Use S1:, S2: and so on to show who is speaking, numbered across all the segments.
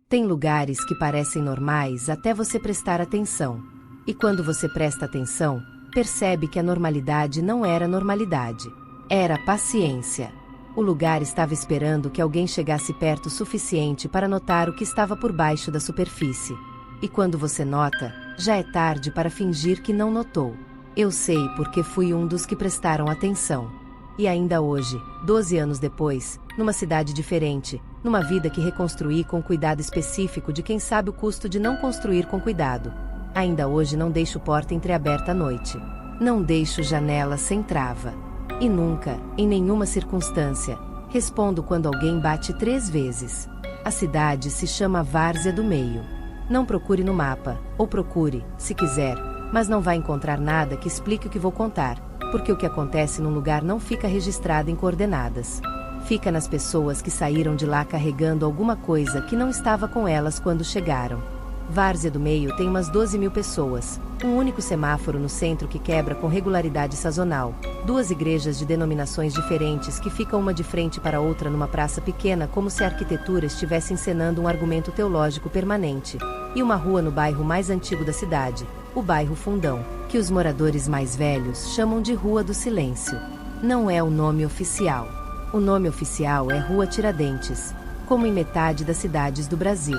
S1: Tem lugares que parecem normais até você prestar atenção. E quando você presta atenção, percebe que a normalidade não era normalidade. Era paciência. O lugar estava esperando que alguém chegasse perto o suficiente para notar o que estava por baixo da superfície. E quando você nota, já é tarde para fingir que não notou. Eu sei porque fui um dos que prestaram atenção. E ainda hoje, 12 anos depois, numa cidade diferente, numa vida que reconstruí com cuidado específico de quem sabe o custo de não construir com cuidado. Ainda hoje não deixo porta entreaberta à noite. Não deixo janela sem trava. E nunca, em nenhuma circunstância, respondo quando alguém bate 3 vezes. A cidade se chama Várzea do Meio. Não procure no mapa, ou procure, se quiser, mas não vai encontrar nada que explique o que vou contar, porque o que acontece num lugar não fica registrado em coordenadas. Fica nas pessoas que saíram de lá carregando alguma coisa que não estava com elas quando chegaram. Várzea do Meio tem umas 12.000 pessoas, um único semáforo no centro que quebra com regularidade sazonal, 2 igrejas de denominações diferentes que ficam uma de frente para outra numa praça pequena como se a arquitetura estivesse encenando um argumento teológico permanente, e uma rua no bairro mais antigo da cidade, o bairro Fundão, que os moradores mais velhos chamam de Rua do Silêncio. Não é o nome oficial. O nome oficial é Rua Tiradentes, como em metade das cidades do Brasil.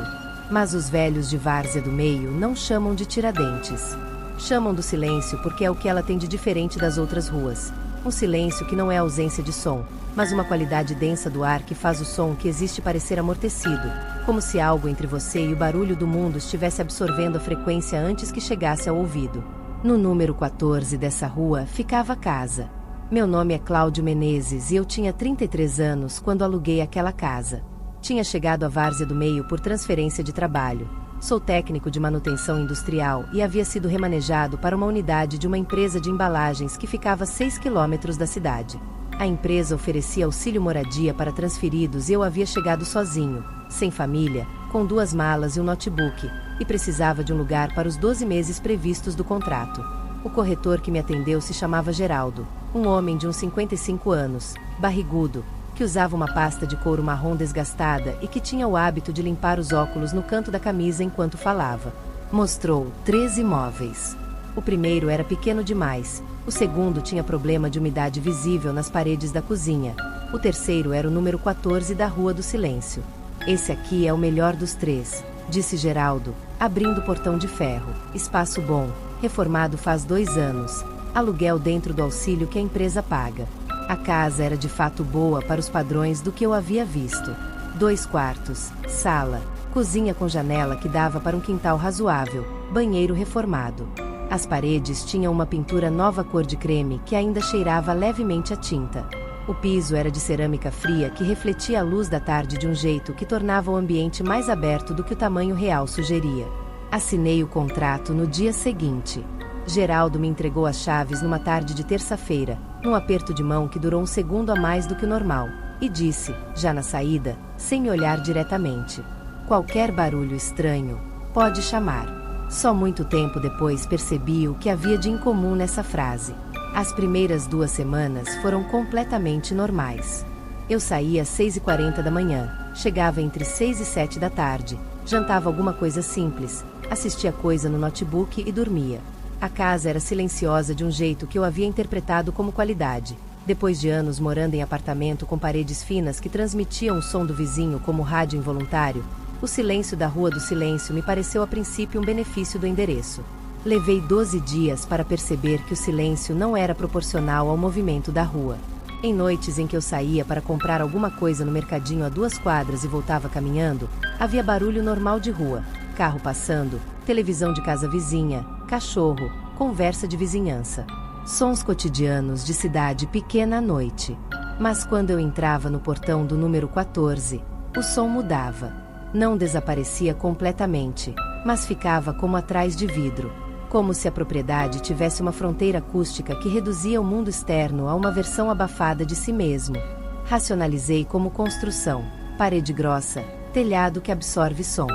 S1: Mas os velhos de Várzea do Meio não chamam de Tiradentes. Chamam do silêncio porque é o que ela tem de diferente das outras ruas. Um silêncio que não é ausência de som, mas uma qualidade densa do ar que faz o som que existe parecer amortecido, como se algo entre você e o barulho do mundo estivesse absorvendo a frequência antes que chegasse ao ouvido. No número 14 dessa rua ficava a casa. Meu nome é Cláudio Menezes e eu tinha 33 anos quando aluguei aquela casa. Tinha chegado a Várzea do Meio por transferência de trabalho. Sou técnico de manutenção industrial e havia sido remanejado para uma unidade de uma empresa de embalagens que ficava a 6 quilômetros da cidade. A empresa oferecia auxílio moradia para transferidos e eu havia chegado sozinho, sem família, com 2 malas e um notebook, e precisava de um lugar para os 12 meses previstos do contrato. O corretor que me atendeu se chamava Geraldo, um homem de uns 55 anos, barrigudo, que usava uma pasta de couro marrom desgastada e que tinha o hábito de limpar os óculos no canto da camisa enquanto falava. Mostrou 3 imóveis. O primeiro era pequeno demais, o segundo tinha problema de umidade visível nas paredes da cozinha, o terceiro era o número 14 da Rua do Silêncio. Esse aqui é o melhor dos 3, disse Geraldo, abrindo o portão de ferro. Espaço bom, reformado faz 2 anos, aluguel dentro do auxílio que a empresa paga. A casa era de fato boa para os padrões do que eu havia visto. 2 quartos, sala, cozinha com janela que dava para um quintal razoável, banheiro reformado. As paredes tinham uma pintura nova cor de creme que ainda cheirava levemente a tinta. O piso era de cerâmica fria que refletia a luz da tarde de um jeito que tornava o ambiente mais aberto do que o tamanho real sugeria. Assinei o contrato no dia seguinte. Geraldo me entregou as chaves numa tarde de terça-feira, num aperto de mão que durou um segundo a mais do que o normal, e disse, já na saída, sem me olhar diretamente: qualquer barulho estranho, pode chamar. Só muito tempo depois percebi o que havia de incomum nessa frase. As primeiras 2 semanas foram completamente normais. Eu saía às 6h40 da manhã, chegava entre 6 e 7 da tarde, jantava alguma coisa simples, assistia coisa no notebook e dormia. A casa era silenciosa de um jeito que eu havia interpretado como qualidade. Depois de anos morando em apartamento com paredes finas que transmitiam o som do vizinho como rádio involuntário, o silêncio da Rua do Silêncio me pareceu a princípio um benefício do endereço. Levei 12 dias para perceber que o silêncio não era proporcional ao movimento da rua. Em noites em que eu saía para comprar alguma coisa no mercadinho a 2 quadras e voltava caminhando, havia barulho normal de rua, carro passando, televisão de casa vizinha, cachorro, conversa de vizinhança. Sons cotidianos de cidade pequena à noite. Mas quando eu entrava no portão do número 14, o som mudava. Não desaparecia completamente, mas ficava como atrás de vidro. Como se a propriedade tivesse uma fronteira acústica que reduzia o mundo externo a uma versão abafada de si mesmo. Racionalizei como construção, parede grossa, telhado que absorve som.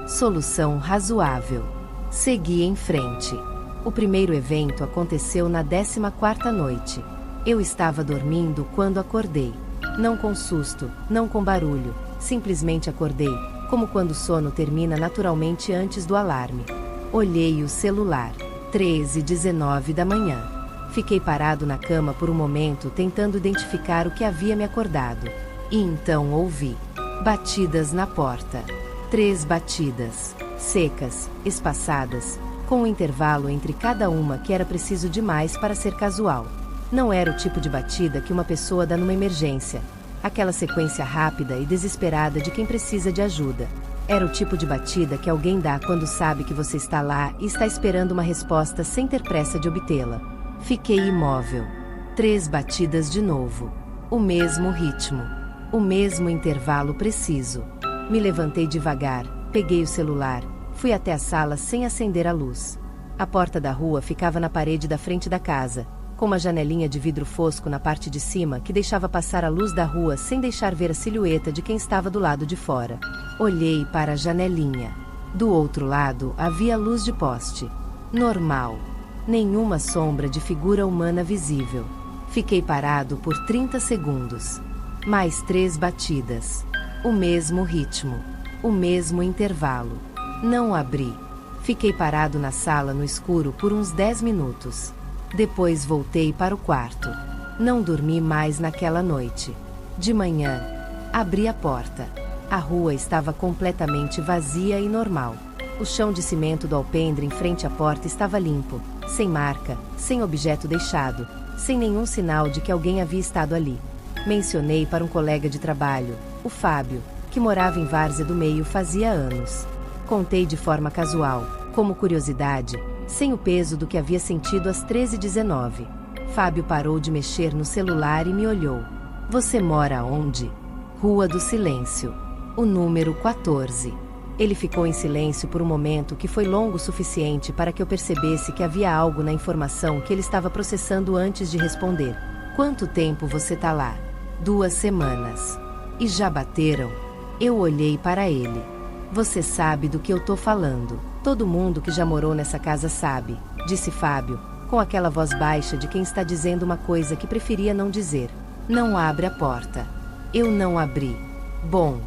S1: Solução razoável. Segui em frente. O primeiro evento aconteceu na 14ª noite. Eu estava dormindo quando acordei. Não com susto, não com barulho, simplesmente acordei, como quando o sono termina naturalmente antes do alarme. Olhei o celular. 13h19 da manhã. Fiquei parado na cama por um momento tentando identificar o que havia me acordado. E então ouvi batidas na porta. 3 batidas, secas, espaçadas, com um intervalo entre cada uma que era preciso demais para ser casual. Não era o tipo de batida que uma pessoa dá numa emergência, aquela sequência rápida e desesperada de quem precisa de ajuda. Era o tipo de batida que alguém dá quando sabe que você está lá e está esperando uma resposta sem ter pressa de obtê-la. Fiquei imóvel. 3 batidas de novo. O mesmo ritmo. O mesmo intervalo preciso. Me levantei devagar, peguei o celular, fui até a sala sem acender a luz. A porta da rua ficava na parede da frente da casa, com uma janelinha de vidro fosco na parte de cima que deixava passar a luz da rua sem deixar ver a silhueta de quem estava do lado de fora. Olhei para a janelinha. Do outro lado havia luz de poste. Normal. Nenhuma sombra de figura humana visível. Fiquei parado por 30 segundos. Mais 3 batidas. O mesmo ritmo. O mesmo intervalo. Não abri. Fiquei parado na sala no escuro por uns 10 minutos. Depois voltei para o quarto. Não dormi mais naquela noite. De manhã, abri a porta. A rua estava completamente vazia e normal. O chão de cimento do alpendre em frente à porta estava limpo, sem marca, sem objeto deixado, sem nenhum sinal de que alguém havia estado ali. Mencionei para um colega de trabalho, o Fábio, que morava em Várzea do Meio fazia anos. Contei de forma casual, como curiosidade, sem o peso do que havia sentido às 13h19. Fábio parou de mexer no celular e me olhou. Você mora onde? Rua do Silêncio. O número 14. Ele ficou em silêncio por um momento que foi longo o suficiente para que eu percebesse que havia algo na informação que ele estava processando antes de responder. Quanto tempo você tá lá? 2 semanas. E já bateram? Eu olhei para ele. Você sabe do que eu tô falando. Todo mundo que já morou nessa casa sabe, disse Fábio, com aquela voz baixa de quem está dizendo uma coisa que preferia não dizer. Não abre a porta. Eu não abri. Bom,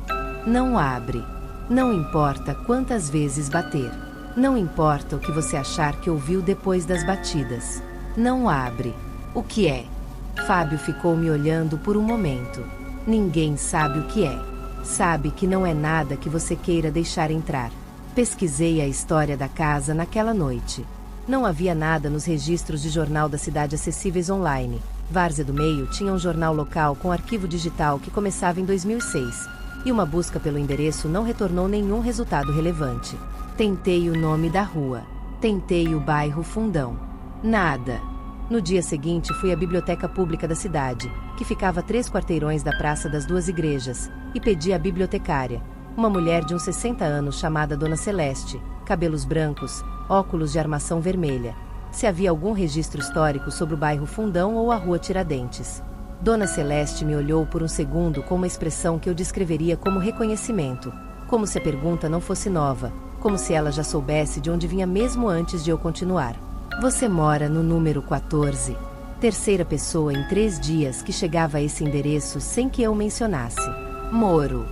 S1: não abre. Não importa quantas vezes bater. Não importa o que você achar que ouviu depois das batidas. Não abre. O que é? Fábio ficou me olhando por um momento. Ninguém sabe o que é. Sabe que não é nada que você queira deixar entrar. Pesquisei a história da casa naquela noite. Não havia nada nos registros de jornal da cidade acessíveis online. Várzea do Meio tinha um jornal local com arquivo digital que começava em 2006. E uma busca pelo endereço não retornou nenhum resultado relevante. Tentei o nome da rua. Tentei o bairro Fundão. Nada. No dia seguinte fui à biblioteca pública da cidade, que ficava a 3 quarteirões da Praça das Duas Igrejas, e pedi à bibliotecária, uma mulher de uns 60 anos chamada Dona Celeste, cabelos brancos, óculos de armação vermelha, se havia algum registro histórico sobre o bairro Fundão ou a Rua Tiradentes. Dona Celeste me olhou por um segundo com uma expressão que eu descreveria como reconhecimento, como se a pergunta não fosse nova, como se ela já soubesse de onde vinha mesmo antes de eu continuar. Você mora no número 14. Terceira pessoa em 3 dias que chegava a esse endereço sem que eu mencionasse. Moro.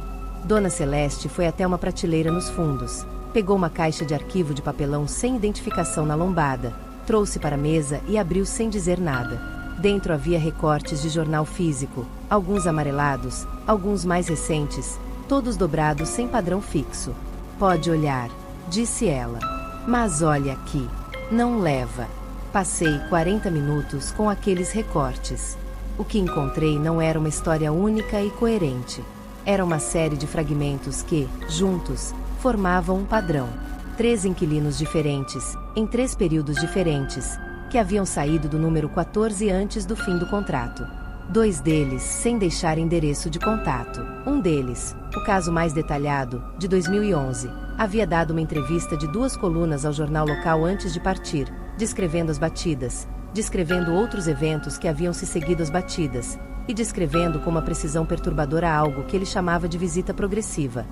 S1: Dona Celeste foi até uma prateleira nos fundos, pegou uma caixa de arquivo de papelão sem identificação na lombada, trouxe para a mesa e abriu sem dizer nada. Dentro havia recortes de jornal físico, alguns amarelados, alguns mais recentes, todos dobrados sem padrão fixo. Pode olhar, disse ela. Mas olha aqui. Não leva. Passei 40 minutos com aqueles recortes. O que encontrei não era uma história única e coerente. Era uma série de fragmentos que, juntos, formavam um padrão. 3 inquilinos diferentes, em 3 períodos diferentes, que haviam saído do número 14 antes do fim do contrato. 2 deles sem deixar endereço de contato. Um deles, o caso mais detalhado, de 2011, havia dado uma entrevista de 2 colunas ao jornal local antes de partir, descrevendo as batidas, descrevendo outros eventos que haviam se seguido às batidas, e descrevendo com uma precisão perturbadora algo que ele chamava de visita progressiva.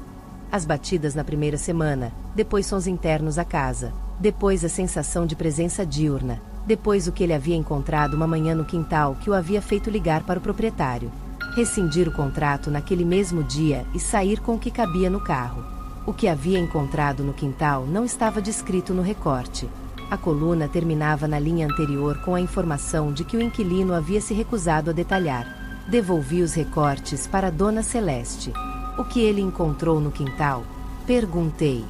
S1: As batidas na primeira semana, depois sons internos à casa, depois a sensação de presença diurna, depois o que ele havia encontrado uma manhã no quintal que o havia feito ligar para o proprietário, rescindir o contrato naquele mesmo dia e sair com o que cabia no carro. O que havia encontrado no quintal não estava descrito no recorte. A coluna terminava na linha anterior com a informação de que o inquilino havia se recusado a detalhar. Devolvi os recortes para Dona Celeste. O que ele encontrou no quintal? Perguntei.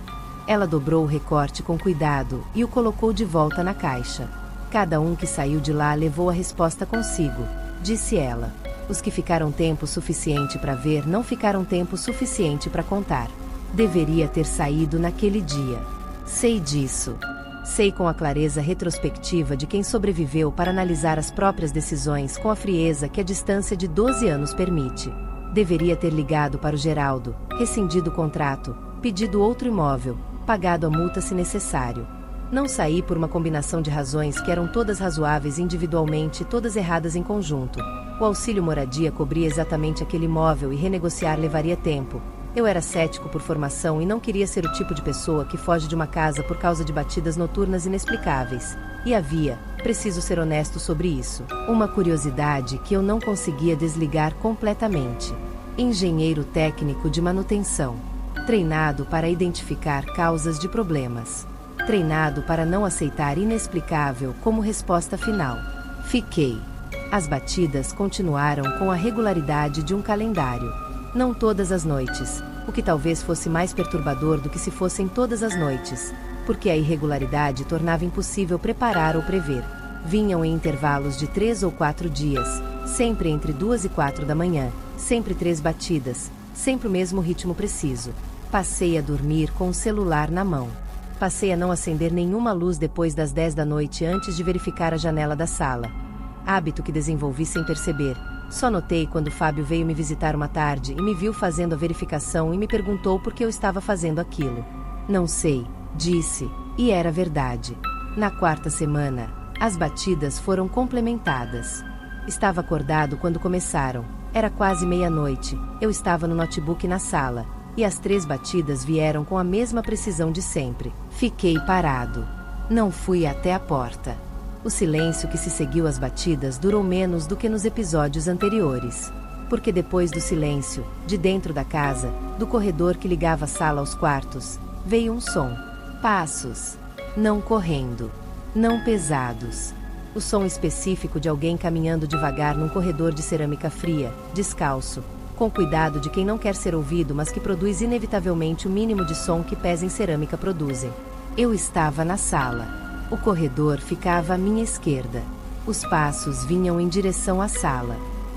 S1: Ela dobrou o recorte com cuidado e o colocou de volta na caixa. Cada um que saiu de lá levou a resposta consigo, disse ela. Os que ficaram tempo suficiente para ver não ficaram tempo suficiente para contar. Deveria ter saído naquele dia. Sei disso. Sei com a clareza retrospectiva de quem sobreviveu para analisar as próprias decisões com a frieza que a distância de 12 anos permite. Deveria ter ligado para o Geraldo, rescindido o contrato, pedido outro imóvel, pagado a multa se necessário. Não saí por uma combinação de razões que eram todas razoáveis individualmente e todas erradas em conjunto. O auxílio moradia cobria exatamente aquele imóvel e renegociar levaria tempo. Eu era cético por formação e não queria ser o tipo de pessoa que foge de uma casa por causa de batidas noturnas inexplicáveis. E havia, preciso ser honesto sobre isso, uma curiosidade que eu não conseguia desligar completamente. Engenheiro técnico de manutenção. Treinado para identificar causas de problemas. Treinado para não aceitar inexplicável como resposta final. Fiquei. As batidas continuaram com a regularidade de um calendário. Não todas as noites, o que talvez fosse mais perturbador do que se fossem todas as noites, porque a irregularidade tornava impossível preparar ou prever. Vinham em intervalos de 3 ou 4 dias, sempre entre 2 e 4 da manhã, sempre 3 batidas, sempre o mesmo ritmo preciso. Passei a dormir com o celular na mão. Passei a não acender nenhuma luz depois das 10 da noite antes de verificar a janela da sala. Hábito que desenvolvi sem perceber. Só notei quando Fábio veio me visitar uma tarde e me viu fazendo a verificação e me perguntou por que eu estava fazendo aquilo. Não sei, disse, e era verdade. Na 4ª semana, as batidas foram complementadas. Estava acordado quando começaram. Era quase meia-noite, eu estava no notebook na sala, e as 3 batidas vieram com a mesma precisão de sempre. Fiquei parado. Não fui até a porta. O silêncio que se seguiu às batidas durou menos do que nos episódios anteriores. Porque depois do silêncio, de dentro da casa, do corredor que ligava a sala aos quartos, veio um som. Passos. Não correndo. Não pesados. O som específico de alguém caminhando devagar num corredor de cerâmica fria, descalço, com cuidado de quem não quer ser ouvido mas que produz inevitavelmente o mínimo de som que pés em cerâmica produzem. Eu estava na sala. O corredor ficava à minha esquerda. Os passos vinham em direção à sala.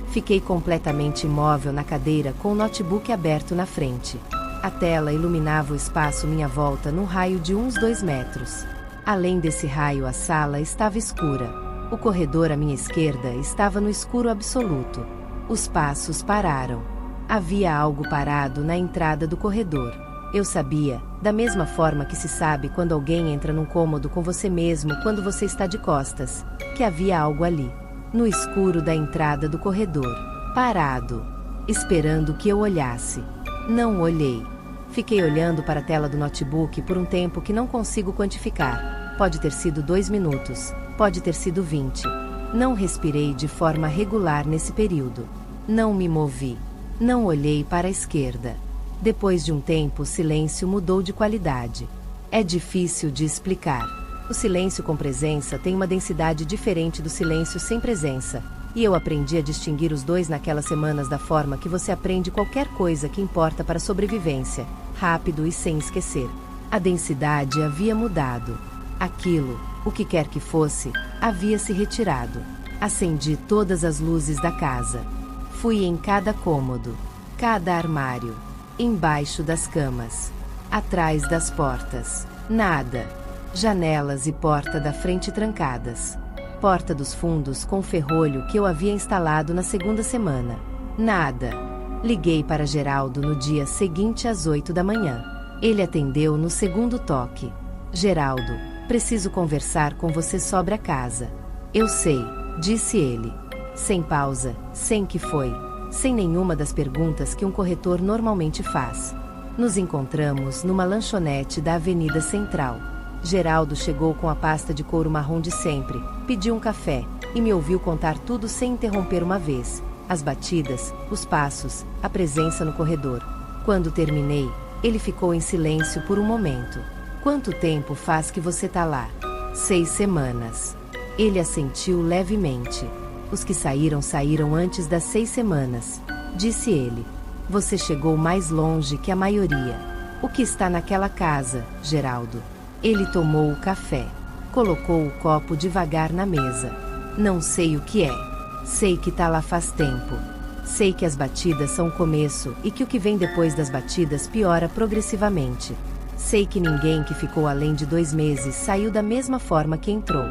S1: Fiquei completamente imóvel na cadeira com o notebook aberto na frente. A tela iluminava o espaço à minha volta num raio de uns 2 metros. Além desse raio, a sala estava escura. O corredor à minha esquerda estava no escuro absoluto. Os passos pararam. Havia algo parado na entrada do corredor. Eu sabia, da mesma forma que se sabe quando alguém entra num cômodo com você mesmo quando você está de costas, que havia algo ali, no escuro da entrada do corredor, parado, esperando que eu olhasse. Não olhei. Fiquei olhando para a tela do notebook por um tempo que não consigo quantificar. Pode ter sido 2 minutos, pode ter sido 20. Não respirei de forma regular nesse período. Não me movi. Não olhei para a esquerda. Depois de um tempo, o silêncio mudou de qualidade. É difícil de explicar. O silêncio com presença tem uma densidade diferente do silêncio sem presença, e eu aprendi a distinguir os dois naquelas semanas da forma que você aprende qualquer coisa que importa para a sobrevivência, rápido e sem esquecer. A densidade havia mudado. Aquilo, o que quer que fosse, havia se retirado. Acendi todas as luzes da casa. Fui em cada cômodo, cada armário, embaixo das camas, atrás das portas. Nada. Janelas e porta da frente trancadas. Porta dos fundos com ferrolho que eu havia instalado na 2ª semana. Nada. Liguei para Geraldo no dia seguinte às 8 da manhã. Ele atendeu no 2º toque. Geraldo, preciso conversar com você sobre a casa. Eu sei, disse ele. Sem pausa, sem que foi. Sem nenhuma das perguntas que um corretor normalmente faz. Nos encontramos numa lanchonete da Avenida Central. Geraldo chegou com a pasta de couro marrom de sempre, pediu um café, e me ouviu contar tudo sem interromper uma vez. As batidas, os passos, a presença no corredor. Quando terminei, Ele ficou em silêncio por um momento. Quanto tempo faz que você tá lá? 6 semanas. Ele assentiu levemente. Os que saíram antes das 6 semanas, disse ele. Você chegou mais longe que a maioria. O que está naquela casa, Geraldo? Ele tomou o café. Colocou o copo devagar na mesa. Não sei o que é. Sei que tá lá faz tempo. Sei que as batidas são o começo e que o que vem depois das batidas piora progressivamente. Sei que ninguém que ficou além de 2 meses saiu da mesma forma que entrou.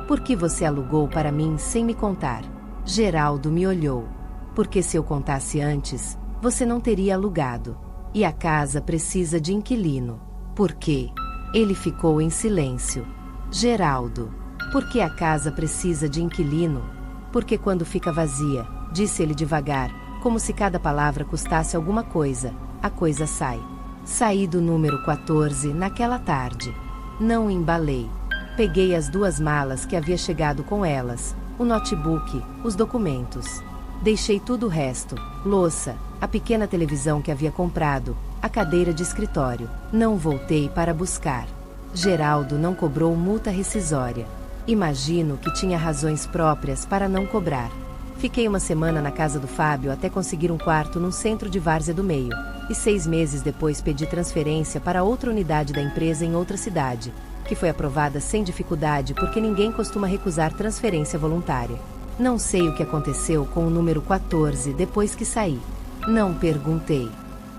S1: Por que você alugou para mim sem me contar? Geraldo me olhou. Porque se eu contasse antes, você não teria alugado. E a casa precisa de inquilino. Por quê? Ele ficou em silêncio. Geraldo. Por que a casa precisa de inquilino? Porque quando fica vazia, disse ele devagar, como se cada palavra custasse alguma coisa, a coisa sai. Saí do número 14 naquela tarde. Não embalei. Peguei as 2 malas que havia chegado com elas, o notebook, os documentos. Deixei tudo o resto, louça, a pequena televisão que havia comprado, a cadeira de escritório. Não voltei para buscar. Geraldo não cobrou multa rescisória. Imagino que tinha razões próprias para não cobrar. Fiquei uma semana na casa do Fábio até conseguir um quarto num centro de várzea do meio, e 6 meses depois pedi transferência para outra unidade da empresa em outra cidade, que foi aprovada sem dificuldade porque ninguém costuma recusar transferência voluntária. Não sei o que aconteceu com o número 14 depois que saí. Não perguntei.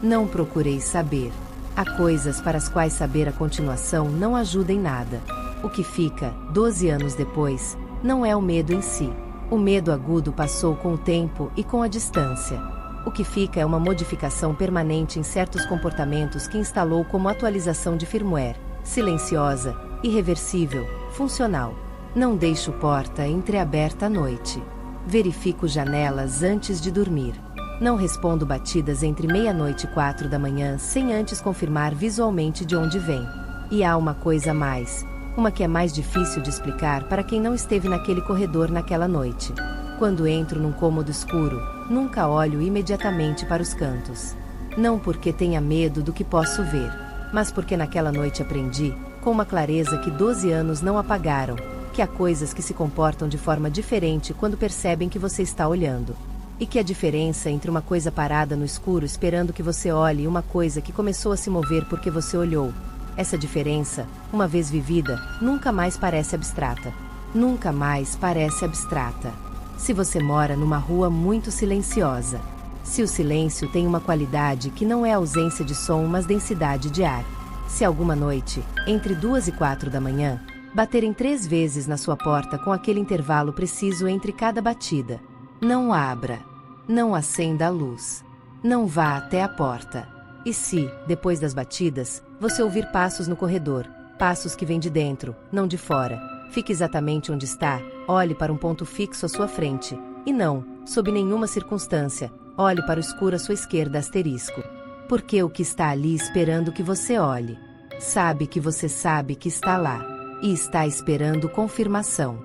S1: Não procurei saber. Há coisas para as quais saber a continuação não ajuda em nada. O que fica, 12 anos depois, não é o medo em si. O medo agudo passou com o tempo e com a distância. O que fica é uma modificação permanente em certos comportamentos que instalou como atualização de firmware, silenciosa, irreversível, funcional. Não deixo porta entreaberta à noite. Verifico janelas antes de dormir. Não respondo batidas entre meia-noite e 4 da manhã sem antes confirmar visualmente de onde vem. E há uma coisa a mais. Uma que é mais difícil de explicar para quem não esteve naquele corredor naquela noite. Quando entro num cômodo escuro, nunca olho imediatamente para os cantos. Não porque tenha medo do que posso ver, mas porque naquela noite aprendi, com uma clareza que 12 anos não apagaram, que há coisas que se comportam de forma diferente quando percebem que você está olhando. E que a diferença entre uma coisa parada no escuro esperando que você olhe e uma coisa que começou a se mover porque você olhou, essa diferença, uma vez vivida, nunca mais parece abstrata. Nunca mais parece abstrata. Se você mora numa rua muito silenciosa. Se o silêncio tem uma qualidade que não é ausência de som, mas densidade de ar. Se alguma noite, entre 2 e 4 da manhã, baterem 3 vezes na sua porta com aquele intervalo preciso entre cada batida. Não abra. Não acenda a luz. Não vá até a porta. E se, depois das batidas, você ouvir passos no corredor, passos que vêm de dentro, não de fora, fique exatamente onde está, olhe para um ponto fixo à sua frente, e não, sob nenhuma circunstância, olhe para o escuro à sua esquerda asterisco. Porque o que está ali esperando que você olhe, sabe que você sabe que está lá, e está esperando confirmação.